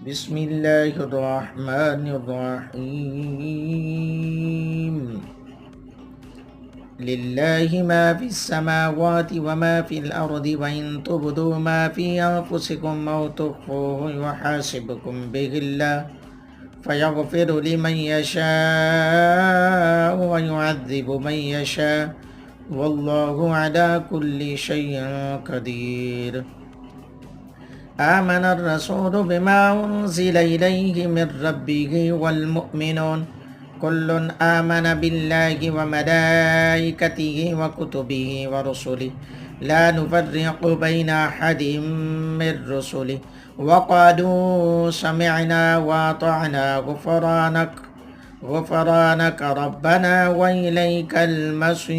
بسم الله الرحمن الرحيم لله ما في السماوات وما في الأرض وإن تبدوا ما في أنفسكم أو تخفوه يحاسبكم به الله فيغفر لمن يشاء ويعذب من يشاء والله على كل شيء قدير آمن الرسول بما أنزل إليه من ربه والمؤمنون كل آمن بالله وملائكته وكتبه ورسله لا نفرق بين أحد من رسله وقالوا سمعنا وأطعنا غفرانك ربنا وإليك المصير